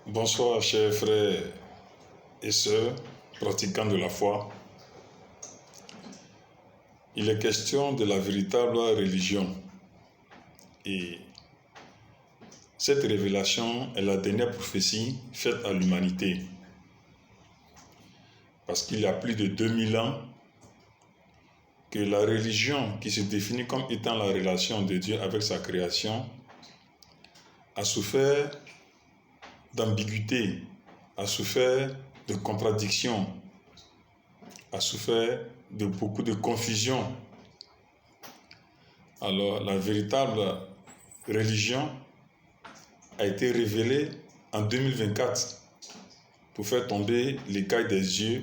Bonsoir chers frères et sœurs, pratiquants de la foi. Il est question de la véritable religion. Et cette révélation est la dernière prophétie faite à l'humanité. Parce qu'il y a plus de 2000 ans que la religion qui se définit comme étant la relation de Dieu avec sa création a souffert d'ambiguïté, a souffert de contradictions, a souffert de beaucoup de confusion. Alors, la véritable religion a été révélée en 2024 pour faire tomber l'écaille des yeux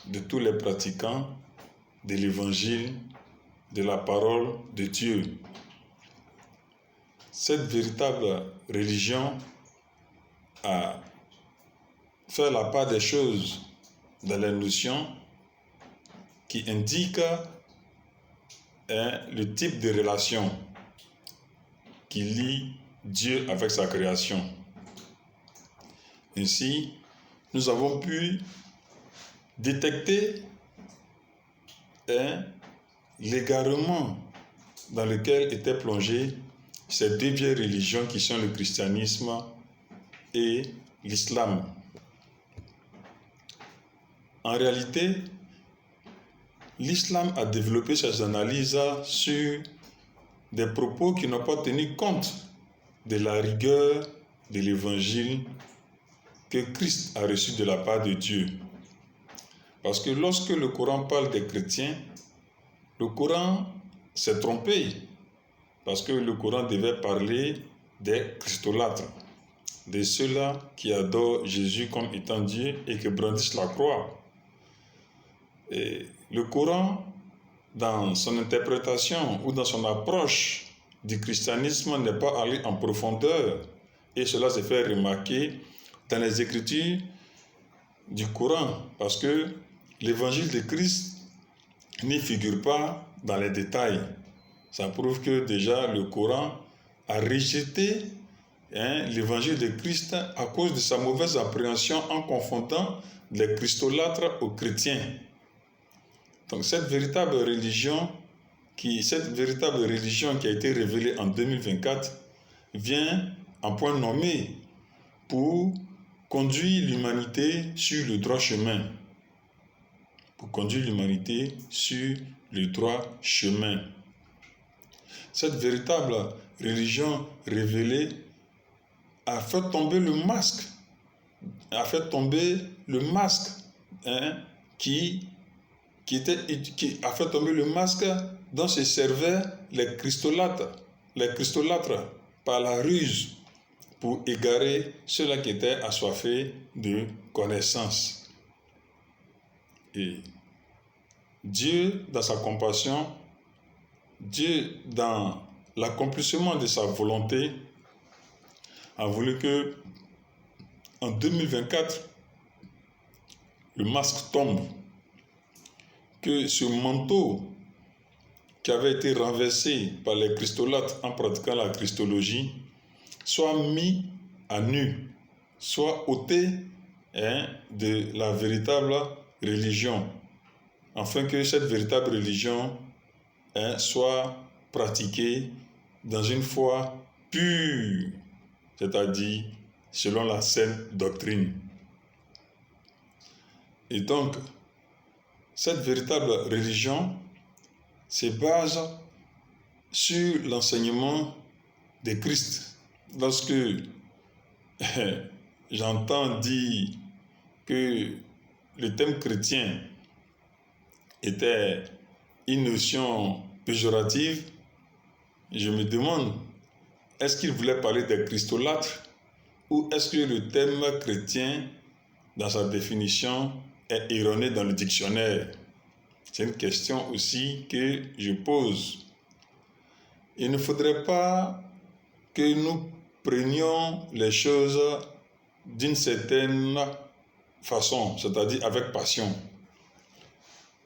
de tous les pratiquants de l'évangile, de la parole de Dieu. Cette véritable religion a fait la part des choses dans les notions qui indiquent le type de relation qui lie Dieu avec sa création. Ainsi, nous avons pu détecter l'égarement dans lequel étaient plongées ces deux vieilles religions qui sont le christianisme et l'islam. En réalité, l'islam a développé ses analyses sur des propos qui n'ont pas tenu compte de la rigueur de l'évangile que Christ a reçu de la part de Dieu. Parce que lorsque le Coran parle des chrétiens, le Coran s'est trompé. Parce que le Coran devait parler des christolâtres, de ceux-là qui adorent Jésus comme étant Dieu et qui brandissent la croix. Et le Coran, dans son interprétation ou dans son approche du christianisme, n'est pas allé en profondeur. Et cela se fait remarquer dans les écritures du Coran, parce que l'évangile de Christ n'y figure pas dans les détails. Ça prouve que déjà le Coran a rejeté l'évangile de Christ à cause de sa mauvaise appréhension en confondant les christolâtres aux chrétiens. Donc cette véritable religion qui a été révélée en 2024 vient en point nommé pour conduire l'humanité sur le droit chemin. Cette véritable religion révélée a fait tomber le masque, dont se servaient les christolâtres par la ruse pour égarer ceux-là qui étaient assoiffés de connaissance. Et Dieu, dans sa compassion, Dieu, dans l'accomplissement de sa volonté, a voulu que, en 2024, le masque tombe, que ce manteau qui avait été renversé par les christolâtres en pratiquant la christologie soit mis à nu, soit ôté de la véritable religion, afin que cette véritable religion soit pratiquée dans une foi pure, c'est-à-dire selon la sainte doctrine. Et donc, cette véritable religion se base sur l'enseignement de Christ. Lorsque j'entends dire que le thème chrétien était une notion péjorative, je me demande, est-ce qu'il voulait parler des christolâtres ou est-ce que le thème chrétien, dans sa définition, est erroné dans le dictionnaire? C'est une question aussi que je pose. Il ne faudrait pas que nous prenions les choses d'une certaine façon, c'est-à-dire avec passion.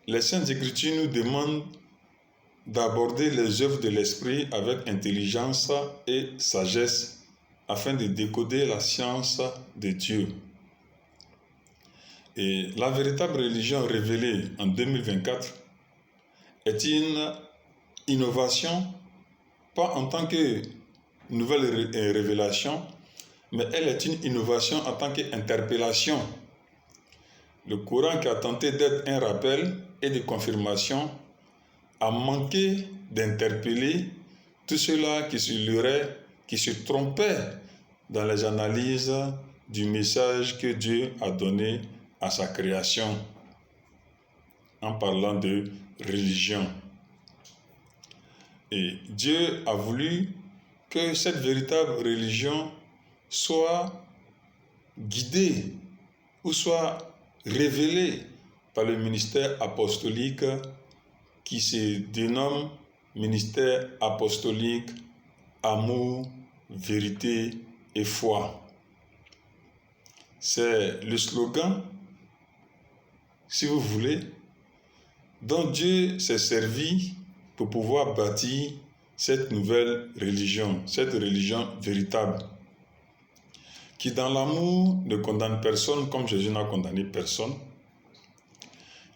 Les Saintes Écritures nous demandent d'aborder les œuvres de l'Esprit avec intelligence et sagesse, afin de décoder la science de Dieu. Et la véritable religion révélée en 2024 est une innovation, pas en tant que nouvelle révélation, mais elle est une innovation en tant qu'interpellation. Le Coran, qui a tenté d'être un rappel et de confirmation, a manqué d'interpeller tous ceux-là qui se leurraient, qui se trompaient dans les analyses du message que Dieu a donné à sa création en parlant de religion. Et Dieu a voulu que cette véritable religion soit guidée ou soit révélée par le ministère apostolique qui se dénomme ministère apostolique, amour, vérité et foi. C'est le slogan, si vous voulez, dont Dieu s'est servi pour pouvoir bâtir cette nouvelle religion, cette religion véritable, qui dans l'amour ne condamne personne comme Jésus n'a condamné personne,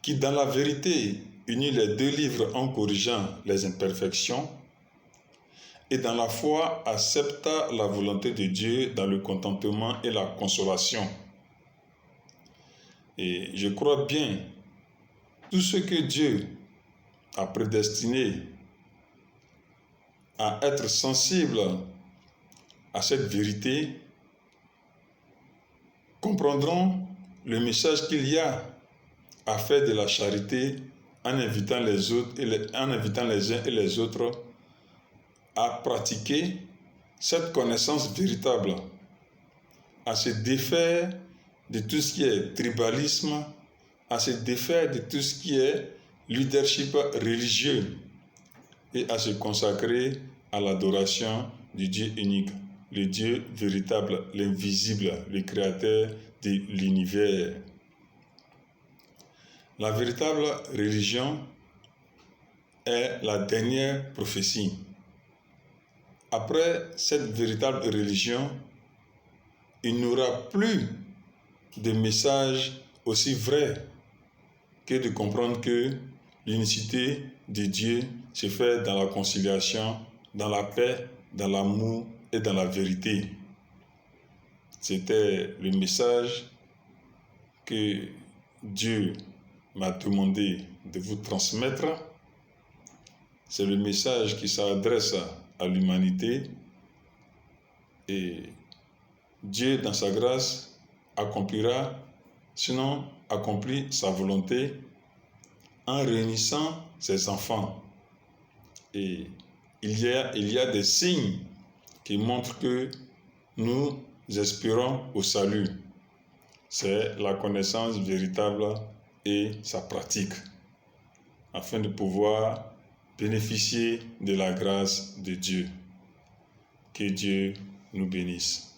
qui dans la vérité unit les deux livres en corrigeant les imperfections, et dans la foi accepta la volonté de Dieu dans le contentement et la consolation. Et je crois bien, tout ce que Dieu a prédestiné à être sensible à cette vérité, comprendront le message qu'il y a à faire de la charité en invitant les autres en invitant les uns et les autres à pratiquer cette connaissance véritable, à se défaire de tout ce qui est tribalisme, à se défaire de tout ce qui est leadership religieux et à se consacrer à l'adoration du Dieu unique, le Dieu véritable, l'invisible, le créateur de l'univers. La véritable religion est la dernière prophétie. Après cette véritable religion, il n'y aura plus de message aussi vrai que de comprendre que l'unicité de Dieu se fait dans la conciliation, dans la paix, dans l'amour et dans la vérité. C'était le message que Dieu m'a demandé de vous transmettre. C'est le message qui s'adresse à l'humanité et Dieu, dans sa grâce, accomplira, sinon accomplit sa volonté en réunissant ses enfants. Et il y a des signes qui montrent que nous aspirons au salut. C'est la connaissance véritable et sa pratique, afin de pouvoir bénéficier de la grâce de Dieu. Que Dieu nous bénisse.